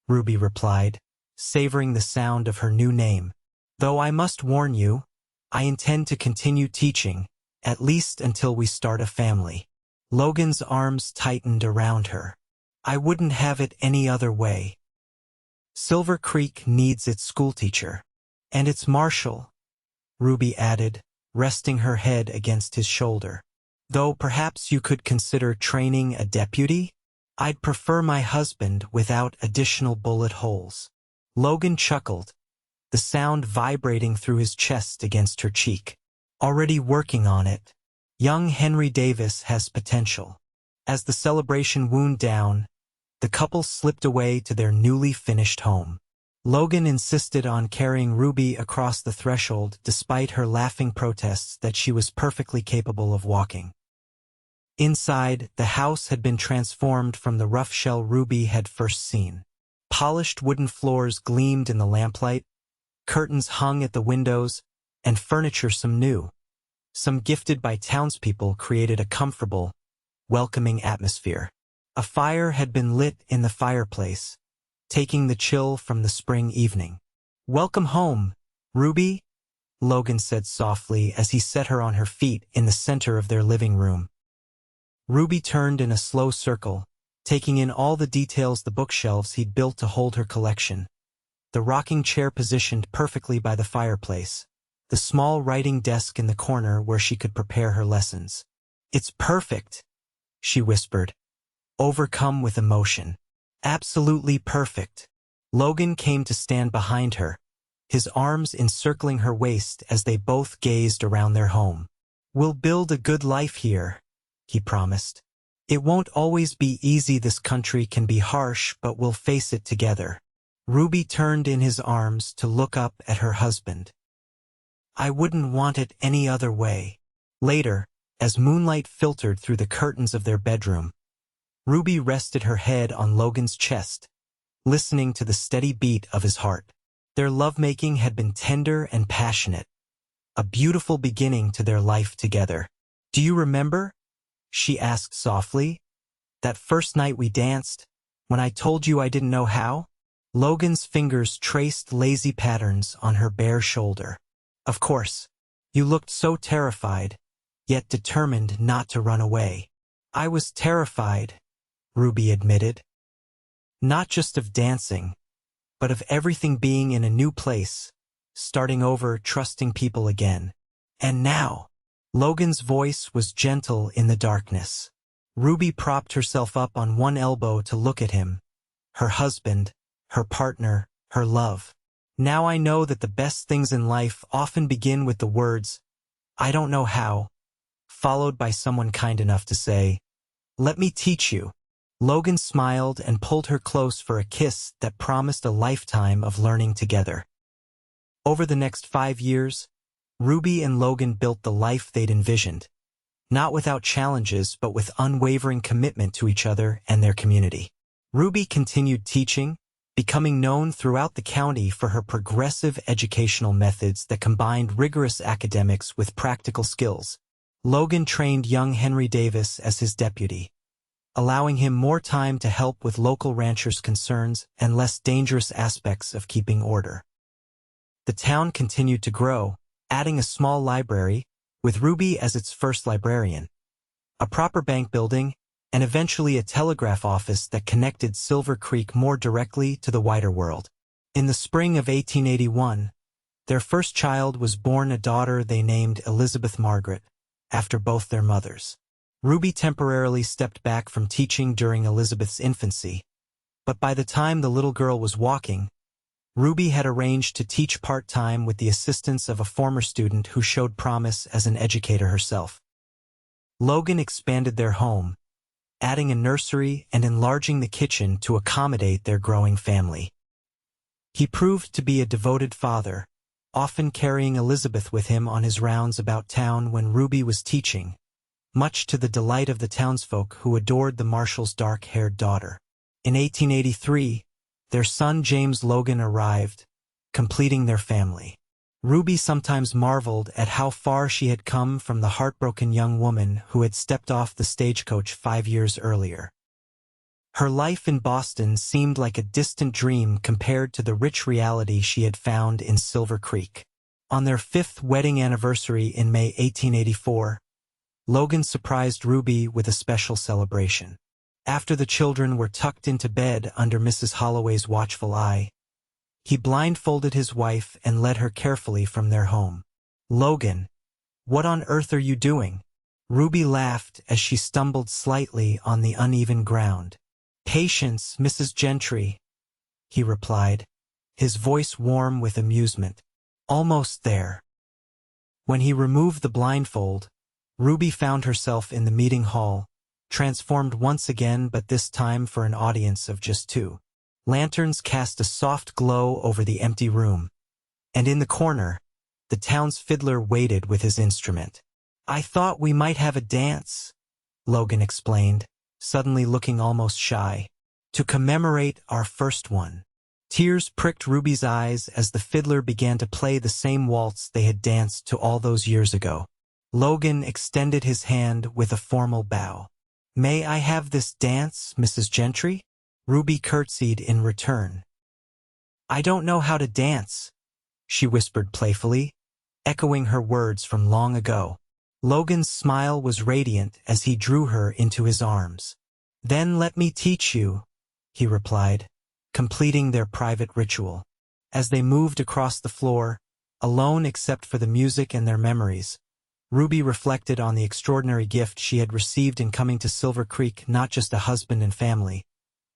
Ruby replied, savoring the sound of her new name. "Though I must warn you, I intend to continue teaching, at least until we start a family." Logan's arms tightened around her. "I wouldn't have it any other way. Silver Creek needs its schoolteacher. And its marshal," Ruby added, resting her head against his shoulder. "Though perhaps you could consider training a deputy? I'd prefer my husband without additional bullet holes." Logan chuckled, the sound vibrating through his chest against her cheek. "Already working on it. Young Henry Davis has potential." As the celebration wound down, the couple slipped away to their newly finished home. Logan insisted on carrying Ruby across the threshold despite her laughing protests that she was perfectly capable of walking. Inside, the house had been transformed from the rough shell Ruby had first seen. Polished wooden floors gleamed in the lamplight, curtains hung at the windows, and furniture some new, some gifted by townspeople, created a comfortable, welcoming atmosphere. A fire had been lit in the fireplace, taking the chill from the spring evening. "Welcome home, Ruby," Logan said softly as he set her on her feet in the center of their living room. Ruby turned in a slow circle, taking in all the details: the bookshelves he'd built to hold her collection, the rocking chair positioned perfectly by the fireplace, the small writing desk in the corner where she could prepare her lessons. "It's perfect," she whispered, overcome with emotion. "Absolutely perfect." Logan came to stand behind her, his arms encircling her waist as they both gazed around their home. "We'll build a good life here," he promised. "It won't always be easy. This country can be harsh, but we'll face it together." Ruby turned in his arms to look up at her husband. "I wouldn't want it any other way." Later, as moonlight filtered through the curtains of their bedroom, Ruby rested her head on Logan's chest, listening to the steady beat of his heart. Their lovemaking had been tender and passionate, a beautiful beginning to their life together. "Do you remember?" she asked softly. "That first night we danced, when I told you I didn't know how?" Logan's fingers traced lazy patterns on her bare shoulder. "Of course. You looked so terrified, yet determined not to run away." "I was terrified," Ruby admitted. "Not just of dancing, but of everything, being in a new place, starting over, trusting people again. And now," Logan's voice was gentle in the darkness. Ruby propped herself up on one elbow to look at him, her husband, her partner, her love. "Now I know that the best things in life often begin with the words, 'I don't know how,' followed by someone kind enough to say, 'Let me teach you.'" Logan smiled and pulled her close for a kiss that promised a lifetime of learning together. Over the next 5 years, Ruby and Logan built the life they'd envisioned, not without challenges but with unwavering commitment to each other and their community. Ruby continued teaching, becoming known throughout the county for her progressive educational methods that combined rigorous academics with practical skills. Logan trained young Henry Davis as his deputy, allowing him more time to help with local ranchers' concerns and less dangerous aspects of keeping order. The town continued to grow, adding a small library, with Ruby as its first librarian, a proper bank building, and eventually a telegraph office that connected Silver Creek more directly to the wider world. In the spring of 1881, their first child was born, a daughter they named Elizabeth Margaret, after both their mothers. Ruby temporarily stepped back from teaching during Elizabeth's infancy, but by the time the little girl was walking, Ruby had arranged to teach part-time with the assistance of a former student who showed promise as an educator herself. Logan expanded their home, adding a nursery and enlarging the kitchen to accommodate their growing family. He proved to be a devoted father, often carrying Elizabeth with him on his rounds about town when Ruby was teaching, much to the delight of the townsfolk who adored the marshal's dark-haired daughter. In 1883, their son James Logan arrived, completing their family. Ruby sometimes marveled at how far she had come from the heartbroken young woman who had stepped off the stagecoach 5 years earlier. Her life in Boston seemed like a distant dream compared to the rich reality she had found in Silver Creek. On their 5th wedding anniversary in May 1884, Logan surprised Ruby with a special celebration. After the children were tucked into bed under Mrs. Holloway's watchful eye, he blindfolded his wife and led her carefully from their home. "Logan, what on earth are you doing?" Ruby laughed as she stumbled slightly on the uneven ground. "Patience, Mrs. Gentry," he replied, his voice warm with amusement. "Almost there." When he removed the blindfold, Ruby found herself in the meeting hall, transformed once again, but this time for an audience of just 2. Lanterns cast a soft glow over the empty room, and in the corner, the town's fiddler waited with his instrument. "I thought we might have a dance," Logan explained, suddenly looking almost shy, "to commemorate our first one." Tears pricked Ruby's eyes as the fiddler began to play the same waltz they had danced to all those years ago. Logan extended his hand with a formal bow. "May I have this dance, Mrs. Gentry?" Ruby curtsied in return. "I don't know how to dance," she whispered playfully, echoing her words from long ago. Logan's smile was radiant as he drew her into his arms. "Then let me teach you," he replied, completing their private ritual. As they moved across the floor, alone except for the music and their memories, Ruby reflected on the extraordinary gift she had received in coming to Silver Creek, not just a husband and family,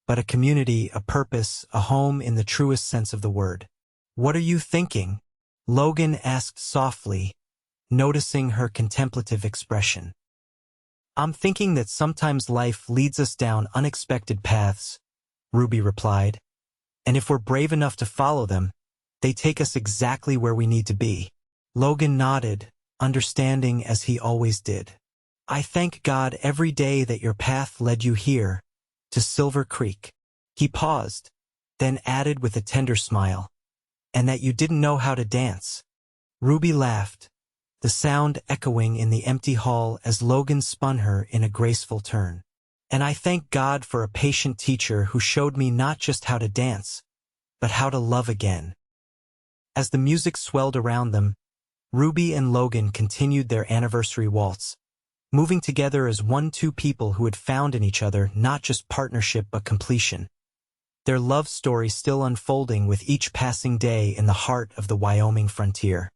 but a community, a purpose, a home in the truest sense of the word. "What are you thinking?" Logan asked softly, noticing her contemplative expression. "I'm thinking that sometimes life leads us down unexpected paths," Ruby replied, "and if we're brave enough to follow them, they take us exactly where we need to be." Logan nodded, understanding as he always did. "I thank God every day that your path led you here, to Silver Creek." He paused, then added with a tender smile, "and that you didn't know how to dance." Ruby laughed, the sound echoing in the empty hall as Logan spun her in a graceful turn. "And I thank God for a patient teacher who showed me not just how to dance, but how to love again." As the music swelled around them, Ruby and Logan continued their anniversary waltz, moving together as two people who had found in each other not just partnership but completion. Their love story still unfolding with each passing day in the heart of the Wyoming frontier.